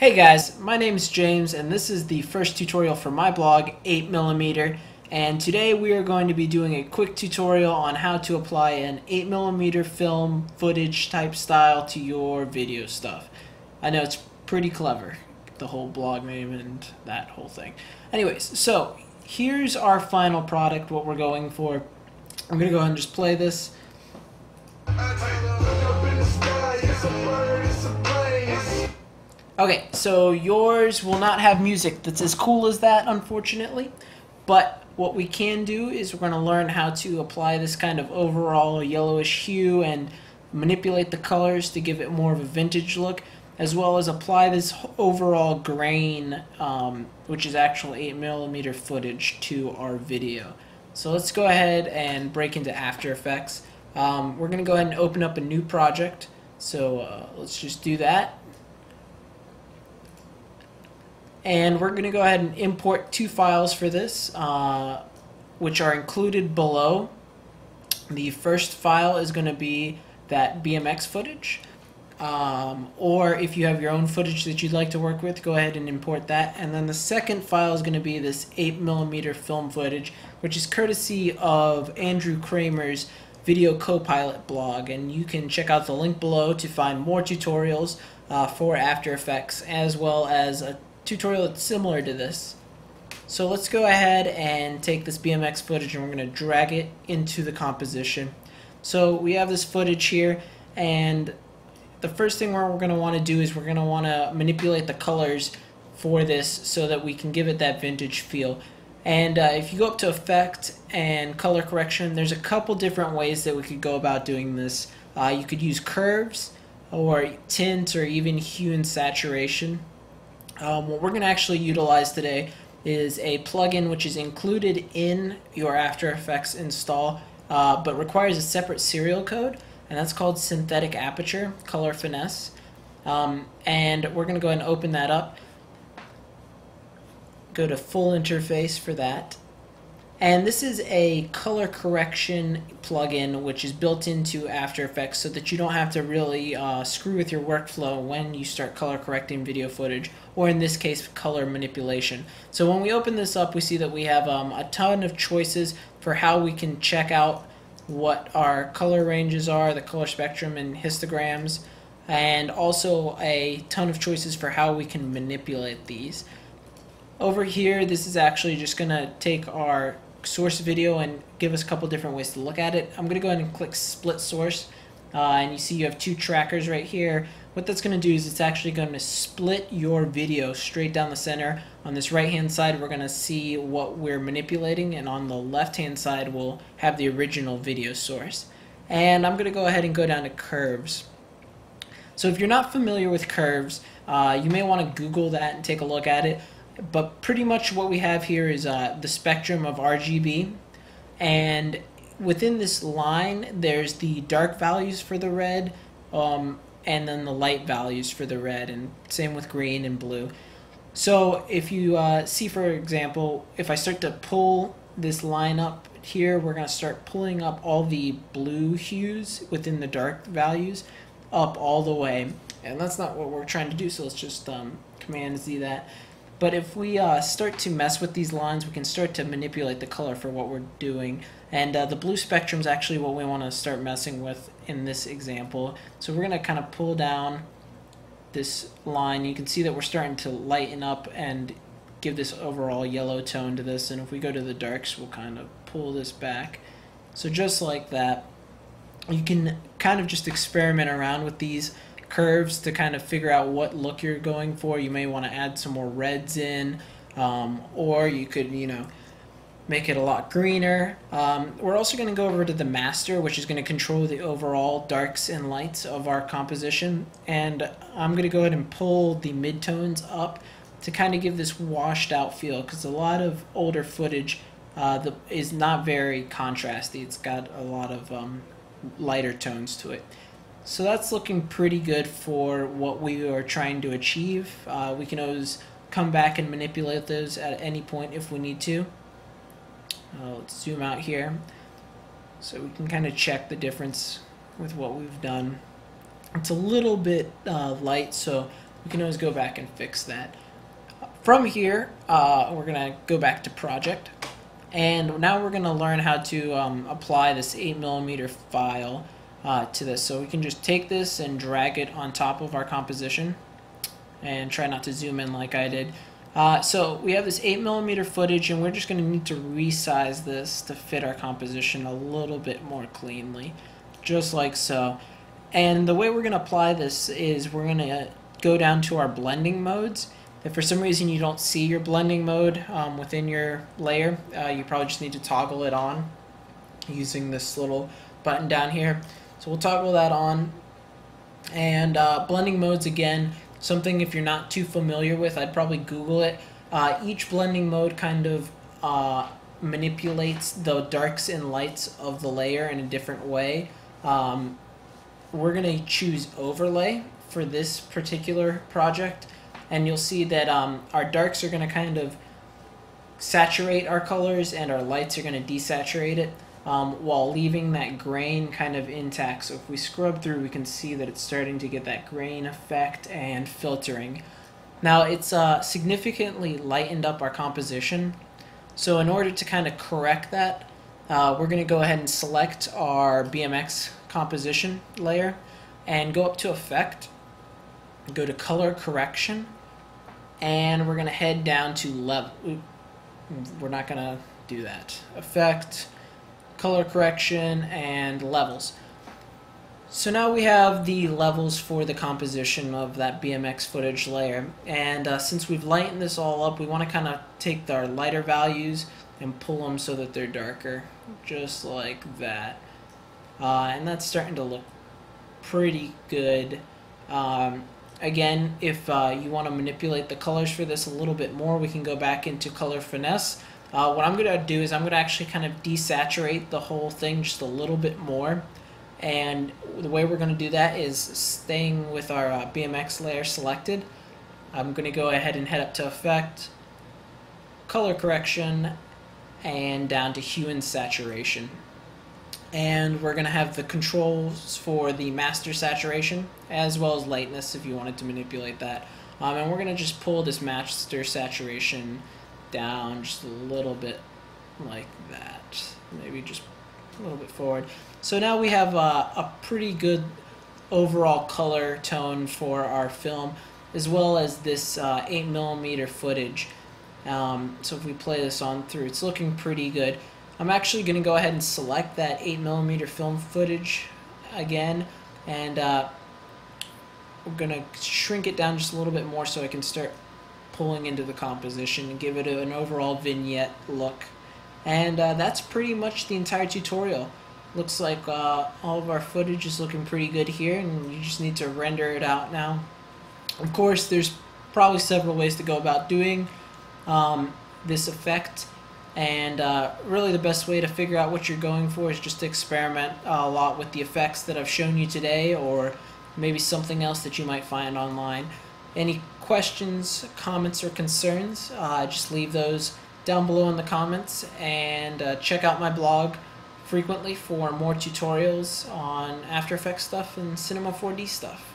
Hey guys, my name is James and this is the first tutorial for my blog 8mm, and today we are going to be doing a quick tutorial on how to apply an 8mm film footage type style to your video stuff. I know it's pretty clever, the whole blog name and that whole thing. Anyways, so here's our final product, what we're going for. I'm going to go ahead and just play this. Okay, so yours will not have music that's as cool as that, unfortunately, but what we can do is we're going to learn how to apply this kind of overall yellowish hue and manipulate the colors to give it more of a vintage look, as well as apply this overall grain, which is actual 8mm footage, to our video. So let's go ahead and break into After Effects. We're going to go ahead and open up a new project, so let's just do that. And we're going to go ahead and import two files for this, which are included below. The first file is going to be that BMX footage, or if you have your own footage that you'd like to work with, go ahead and import that. And then the second file is going to be this 8mm film footage, which is courtesy of Andrew Kramer's Video Copilot blog, and you can check out the link below to find more tutorials for After Effects, as well as a tutorial that's similar to this. So let's go ahead and take this BMX footage and we're going to drag it into the composition. So we have this footage here, and the first thing we're going to want to do is we're going to want to manipulate the colors for this so that we can give it that vintage feel. And if you go up to Effect and Color Correction, there's a couple different ways that we could go about doing this. You could use curves or tint or even hue and saturation. What we're going to actually utilize today is a plugin which is included in your After Effects install, but requires a separate serial code, and that's called Synthetic Aperture Color Finesse. And we're going to go ahead and open that up. Go to Full Interface for that. And this is a color correction plugin which is built into After Effects so that you don't have to really screw with your workflow when you start color correcting video footage, or in this case color manipulation. So when we open this up, we see that we have a ton of choices for how we can check out what our color ranges are, the color spectrum and histograms, and also a ton of choices for how we can manipulate these. Over here, this is actually just going to take our source video and give us a couple different ways to look at it. I'm going to go ahead and click Split Source, and you see you have two trackers right here. What that's going to do is it's actually going to split your video straight down the center. On this right hand side, we're going to see what we're manipulating, and on the left hand side we'll have the original video source. And I'm going to go ahead and go down to curves. So if you're not familiar with curves, you may want to Google that and take a look at it. But pretty much what we have here is the spectrum of RGB, and within this line there's the dark values for the red, and then the light values for the red, and same with green and blue. So if you see, for example, if I start to pull this line up here, we're going to start pulling up all the blue hues within the dark values up all the way, and that's not what we're trying to do, so let's just Command Z that. But if we start to mess with these lines, we can start to manipulate the color for what we're doing. And the blue spectrum is actually what we want to start messing with in this example. So we're going to kind of pull down this line. You can see that we're starting to lighten up and give this overall yellow tone to this. And if we go to the darks, we'll kind of pull this back. So just like that, you can kind of just experiment around with these curves to kind of figure out what look you're going for. You may want to add some more reds in, or you could, make it a lot greener. We're also going to go over to the master, which is going to control the overall darks and lights of our composition, and I'm going to go ahead and pull the midtones up to kind of give this washed out feel, because a lot of older footage is not very contrasty. It's got a lot of lighter tones to it. So that's looking pretty good for what we are trying to achieve. We can always come back and manipulate those at any point if we need to. Let's zoom out here so we can kind of check the difference with what we've done. It's a little bit light, so we can always go back and fix that. From here, we're going to go back to project, and now we're going to learn how to apply this 8mm file to this. So we can just take this and drag it on top of our composition, and try not to zoom in like I did. So we have this 8mm footage, and we're just going to need to resize this to fit our composition a little bit more cleanly, just like so. And the way we're going to apply this is we're going to go down to our blending modes. If for some reason you don't see your blending mode within your layer, you probably just need to toggle it on using this little button down here. So we'll toggle that on. And blending modes, again, something if you're not too familiar with, I'd probably Google it. Each blending mode kind of manipulates the darks and lights of the layer in a different way. We're going to choose overlay for this particular project, and you'll see that our darks are going to kind of saturate our colors and our lights are going to desaturate it, while leaving that grain kind of intact. So if we scrub through, we can see that it's starting to get that grain effect and filtering. Now it's significantly lightened up our composition. So in order to kind of correct that, we're going to go ahead and select our BMX composition layer and go up to Effect, go to Color Correction, and we're going to head down to Level. We're not going to do that. Effect, Color Correction, and Levels. So now we have the levels for the composition of that BMX footage layer, and since we've lightened this all up, we want to kind of take our lighter values and pull them so that they're darker, just like that. And that's starting to look pretty good. Again, if you want to manipulate the colors for this a little bit more, we can go back into Color Finesse. What I'm going to do is I'm going to actually kind of desaturate the whole thing just a little bit more. And the way we're going to do that is staying with our BMX layer selected. I'm going to go ahead and head up to Effect, Color Correction, and down to Hue and Saturation. And we're going to have the controls for the master saturation as well as lightness if you wanted to manipulate that. And we're going to just pull this master saturation down just a little bit like that. Maybe just a little bit forward. So now we have a pretty good overall color tone for our film, as well as this 8mm footage. So if we play this on through, it's looking pretty good. I'm actually going to go ahead and select that 8mm film footage again, and we're going to shrink it down just a little bit more so I can start pulling into the composition and give it an overall vignette look. And that's pretty much the entire tutorial. Looks like all of our footage is looking pretty good here, and you just need to render it out now. Of course, there's probably several ways to go about doing this effect, and really the best way to figure out what you're going for is just to experiment a lot with the effects that I've shown you today, or maybe something else that you might find online. Any questions, comments, or concerns, just leave those down below in the comments, and check out my blog frequently for more tutorials on After Effects stuff and Cinema 4D stuff.